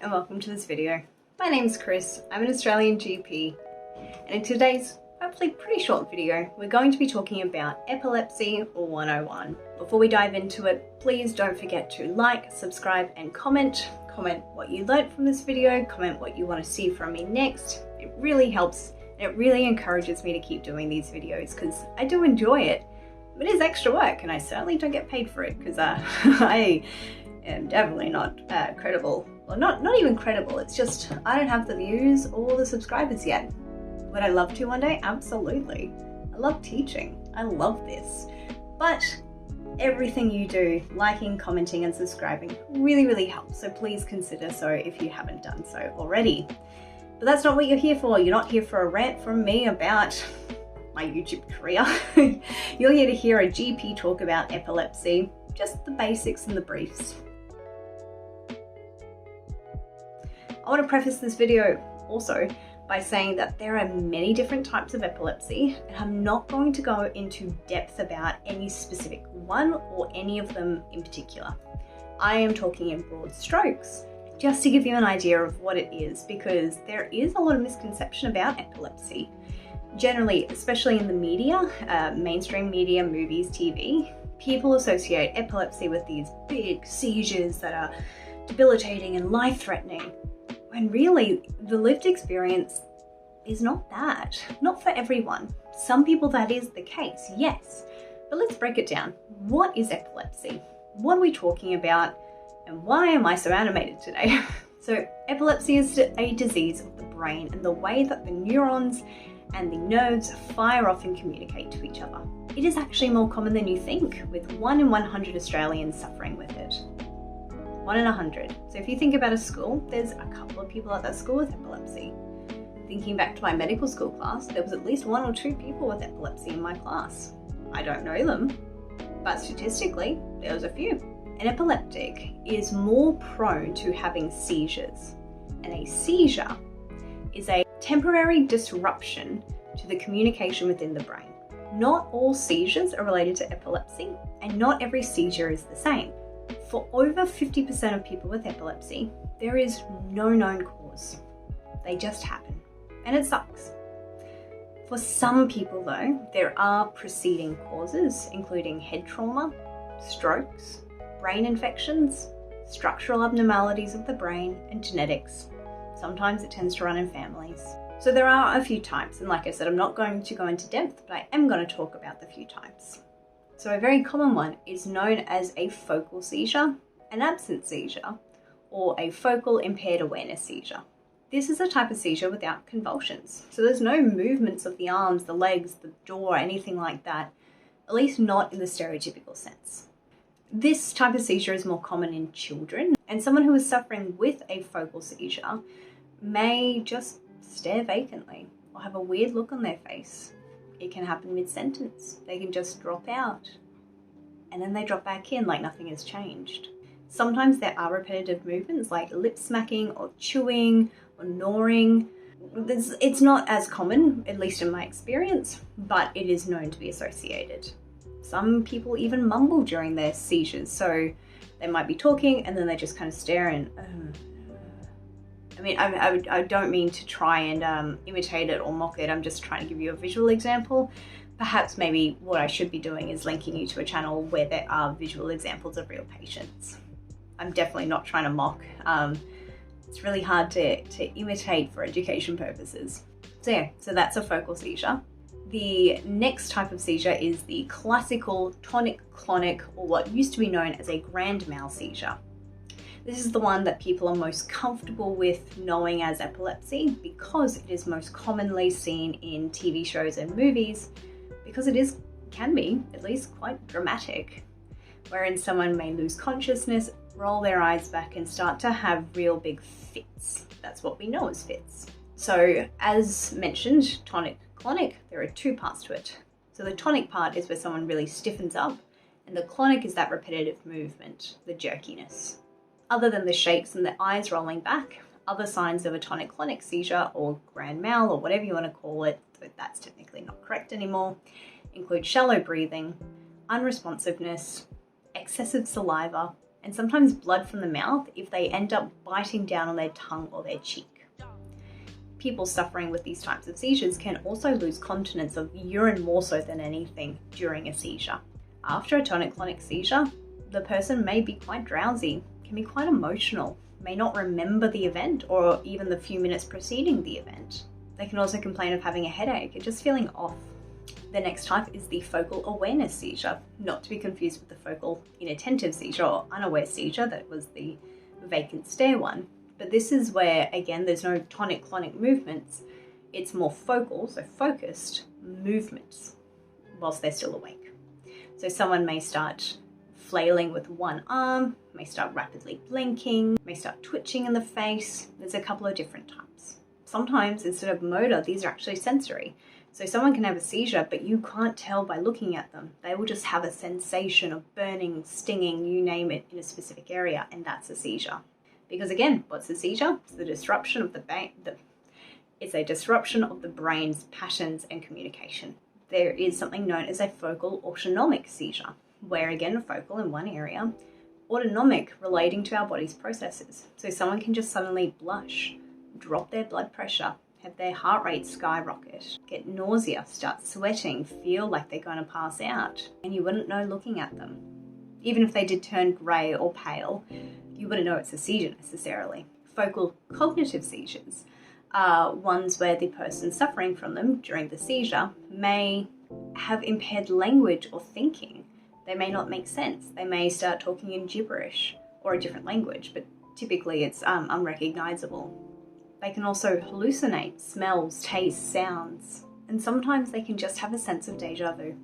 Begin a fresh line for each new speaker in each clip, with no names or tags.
and welcome to this video. My name's Kris, I'm an Australian GP, and in today's hopefully pretty short video, we're going to be talking about Epilepsy 101. Before we dive into it, please don't forget to like, subscribe and comment. Comment what you learned from this video, comment what you want to see from me next. It really helps and it really encourages me to keep doing these videos because I do enjoy it. But it is extra work and I certainly don't get paid for it because I am definitely not credible. Well, not even credible, it's just I don't have the views or the subscribers yet. Would I love to one day? Absolutely. I love teaching. I love this. But everything you do, liking, commenting and subscribing really helps. So please consider so if you haven't done so already. But that's not what you're here for. You're not here for a rant from me about my YouTube career. You're here to hear a GP talk about epilepsy, just the basics and the briefs. I want to preface this video also by saying that there are many different types of epilepsy and I'm not going to go into depth about any specific one or any of them in particular. I am talking in broad strokes just to give you an idea of what it is because there is a lot of misconception about epilepsy. Generally, especially in the media, mainstream media, movies, TV, people associate epilepsy with these big seizures that are debilitating and life-threatening. When really, the lived experience is not that. Not for everyone. Some people that is the case, yes. But let's break it down. What is epilepsy? What are we talking about? And why am I so animated today? So epilepsy is a disease of the brain and the way that the neurons and the nerves fire off and communicate to each other. It is actually more common than you think, with 1 in 100 Australians suffering with it. 1 in 100. So if you think about a school, there's a couple of people at that school with epilepsy. Thinking back to my medical school class, there was at least 1 or 2 people with epilepsy in my class. I don't know them, but statistically, there was a few. An epileptic is more prone to having seizures, and a seizure is a temporary disruption to the communication within the brain. Not all seizures are related to epilepsy, and not every seizure is the same. For over 50% of people with epilepsy, there is no known cause. They just happen, and it sucks. For some people though, there are preceding causes, including head trauma, strokes, brain infections, structural abnormalities of the brain, and genetics. Sometimes it tends to run in families. So there are a few types, and like I said, I'm not going to go into depth, but I am going to talk about the few types. So a very common one is known as a focal seizure, an absent seizure, or a focal impaired awareness seizure. This is a type of seizure without convulsions. So there's no movements of the arms, the legs, the jaw, anything like that, at least not in the stereotypical sense. This type of seizure is more common in children, and someone who is suffering with a focal seizure may just stare vacantly or have a weird look on their face. It can happen mid-sentence. They can just drop out and then they drop back in like nothing has changed. Sometimes there are repetitive movements like lip smacking or chewing or gnawing. It's not as common, at least in my experience, but it is known to be associated. Some people even mumble during their seizures, so they might be talking and then they just kind of stare and I mean, I don't mean to try and imitate it or mock it. I'm just trying to give you a visual example. Perhaps maybe what I should be doing is linking you to a channel where there are visual examples of real patients. I'm definitely not trying to mock. It's really hard to imitate for education purposes. So yeah, so that's a focal seizure. The next type of seizure is the classical tonic-clonic, or what used to be known as a grand mal seizure. This is the one that people are most comfortable with knowing as epilepsy because it is most commonly seen in TV shows and movies because it can be at least quite dramatic, wherein someone may lose consciousness, roll their eyes back and start to have real big fits. That's what we know as fits. So as mentioned, tonic-clonic, there are 2 parts to it. So the tonic part is where someone really stiffens up and the clonic is that repetitive movement, the jerkiness. Other than the shakes and the eyes rolling back, other signs of a tonic-clonic seizure or grand mal or whatever you want to call it, but that's technically not correct anymore, include shallow breathing, unresponsiveness, excessive saliva, and sometimes blood from the mouth if they end up biting down on their tongue or their cheek. People suffering with these types of seizures can also lose continence of urine more so than anything during a seizure. After a tonic-clonic seizure, the person may be quite drowsy, can be quite emotional, may not remember the event or even the few minutes preceding the event. They can also complain of having a headache and just feeling off. The next type is the focal awareness seizure, not to be confused with the focal inattentive seizure or unaware seizure that was the vacant stare one. But this is where, again, there's no tonic-clonic movements. It's more focal, so focused movements whilst they're still awake. So someone may start flailing with one arm, may start rapidly blinking, may start twitching in the face. There's a couple of different types. Sometimes instead of motor, these are actually sensory. So someone can have a seizure, but you can't tell by looking at them. They will just have a sensation of burning, stinging, you name it, in a specific area, and that's a seizure. Because again, what's a seizure? It's the disruption of it's a disruption of the brain's patterns and communication. There is something known as a focal autonomic seizure, where again, focal in one area, autonomic relating to our body's processes. So someone can just suddenly blush, drop their blood pressure, have their heart rate skyrocket, get nausea, start sweating, feel like they're going to pass out, and you wouldn't know looking at them. Even if they did turn grey or pale, you wouldn't know it's a seizure necessarily. Focal cognitive seizures are ones where the person suffering from them during the seizure may have impaired language or thinking. They may not make sense. They may start talking in gibberish or a different language, but typically it's unrecognizable. They can also hallucinate smells, tastes, sounds, and sometimes they can just have a sense of deja vu.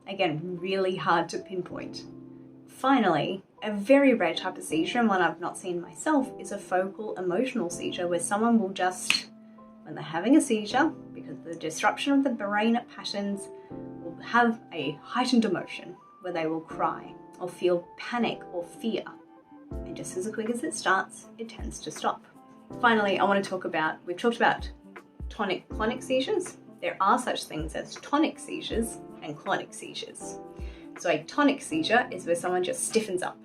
Again, really hard to pinpoint. Finally, a very rare type of seizure, and one I've not seen myself, is a focal emotional seizure, where someone will just, when they're having a seizure, because of the disruption of the brain patterns, will have a heightened emotion where they will cry or feel panic or fear. And just as quick as it starts, it tends to stop. Finally, I want to talk about, we've talked about tonic-clonic seizures. There are such things as tonic seizures and clonic seizures. So a tonic seizure is where someone just stiffens up,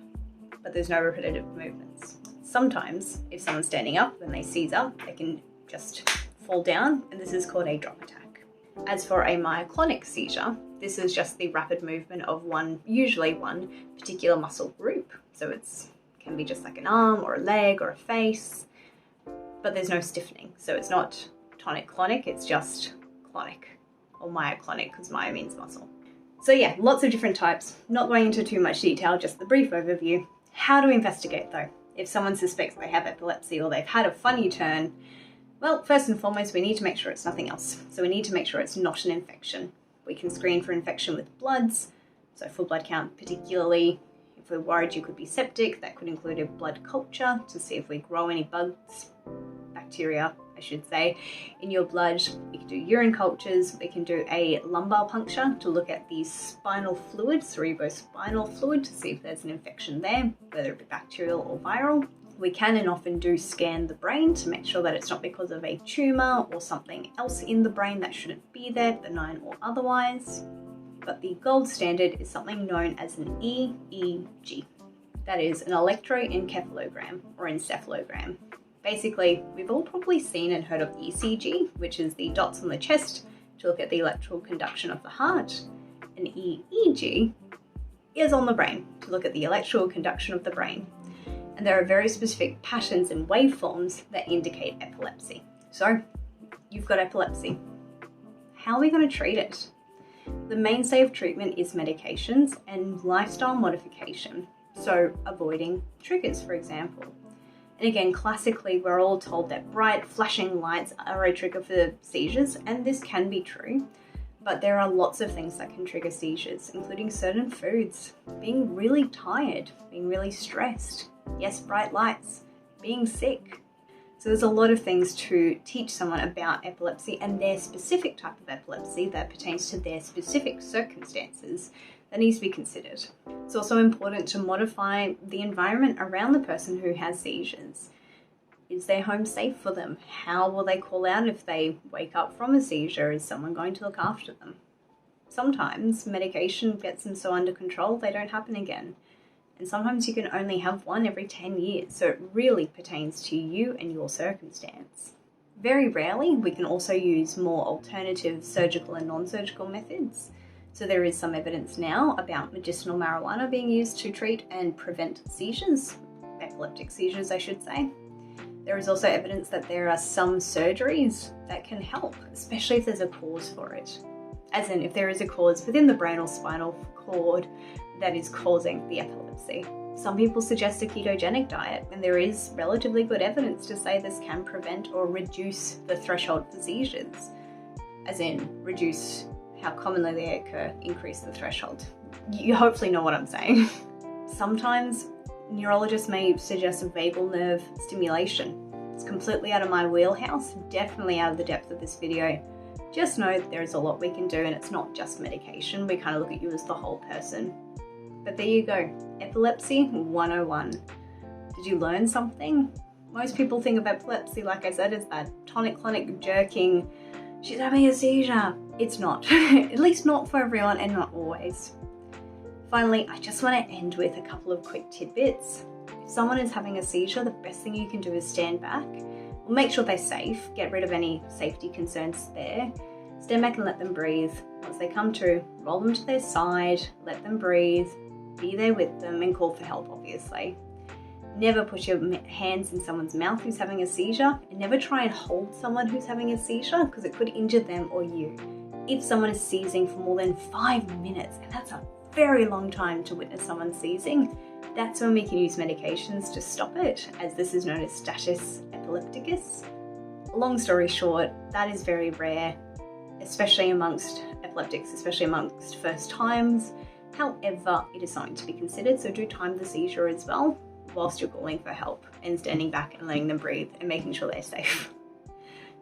but there's no repetitive movements. Sometimes, if someone's standing up when they seize up, they can just fall down, and this is called a drop attack. As for a myoclonic seizure, this is just the rapid movement of usually one particular muscle group. So it can be just like an arm or a leg or a face, but there's no stiffening. So it's not tonic-clonic, it's just clonic, or myoclonic, because myo means muscle. So yeah, lots of different types. Not going into too much detail, just the brief overview. How to investigate though? If someone suspects they have epilepsy or they've had a funny turn, well, first and foremost, we need to make sure it's nothing else. So we need to make sure it's not an infection. We can screen for infection with bloods, so full blood count particularly. If we're worried you could be septic, that could include a blood culture to see if we grow any bugs, bacteria, I should say, in your blood. We can do urine cultures. We can do a lumbar puncture to look at the spinal fluid, cerebrospinal fluid, to see if there's an infection there, whether it be bacterial or viral. We can and often do scan the brain to make sure that it's not because of a tumour or something else in the brain that shouldn't be there, benign or otherwise. But the gold standard is something known as an EEG. That is an electroencephalogram or encephalogram. Basically, we've all probably seen and heard of ECG, which is the dots on the chest to look at the electrical conduction of the heart. An EEG is on the brain to look at the electrical conduction of the brain. And there are very specific patterns and waveforms that indicate epilepsy. So, you've got epilepsy. How are we going to treat it? The mainstay of treatment is medications and lifestyle modification. So, avoiding triggers, for example. And again, classically, we're all told that bright, flashing lights are a trigger for seizures, and this can be true. But there are lots of things that can trigger seizures, including certain foods, being really tired, being really stressed, yes, bright lights, being sick. So there's a lot of things to teach someone about epilepsy and their specific type of epilepsy that pertains to their specific circumstances that needs to be considered. It's also important to modify the environment around the person who has seizures. Is their home safe for them? How will they call out if they wake up from a seizure? Is someone going to look after them? Sometimes medication gets them so under control they don't happen again. and sometimes you can only have one every 10 years, so it really pertains to you and your circumstance. Very rarely, we can also use more alternative surgical and non-surgical methods. So there is some evidence now about medicinal marijuana being used to treat and prevent seizures, epileptic seizures I should say. There is also evidence that there are some surgeries that can help, especially if there's a cause for it. As in, if there is a cause within the brain or spinal cord that is causing the epilepsy. Some people suggest a ketogenic diet, and there is relatively good evidence to say this can prevent or reduce the threshold for seizures. As in, reduce how commonly they occur, increase the threshold. You hopefully know what I'm saying. Sometimes neurologists may suggest a vagal nerve stimulation. It's completely out of my wheelhouse, definitely out of the depth of this video. Just know that there's a lot we can do, and it's not just medication. We kind of look at you as the whole person. But there you go, Epilepsy 101. Did you learn something? Most people think of epilepsy, like I said, as that tonic-clonic jerking, she's having a seizure. It's not, at least not for everyone and not always. Finally, I just want to end with a couple of quick tidbits. If someone is having a seizure, the best thing you can do is stand back. Well, make sure they're safe, get rid of any safety concerns there. Stand back and let them breathe. Once they come to, roll them to their side, let them breathe, be there with them and call for help, obviously. Never put your hands in someone's mouth who's having a seizure, and never try and hold someone who's having a seizure because it could injure them or you. If someone is seizing for more than 5 minutes, and that's a very long time to witness someone seizing, that's when we can use medications to stop it, as this is known as status epilepticus. Long story short, that is very rare, especially amongst epileptics, especially amongst first times. However, it is something to be considered, so do time the seizure as well whilst you're calling for help and standing back and letting them breathe and making sure they're safe.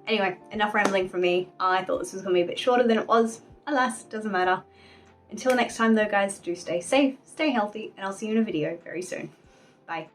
Anyway, enough rambling from me. I thought this was going to be a bit shorter than it was. Alas, doesn't matter. Until next time though guys, do stay safe, stay healthy, and I'll see you in a video very soon. Bye.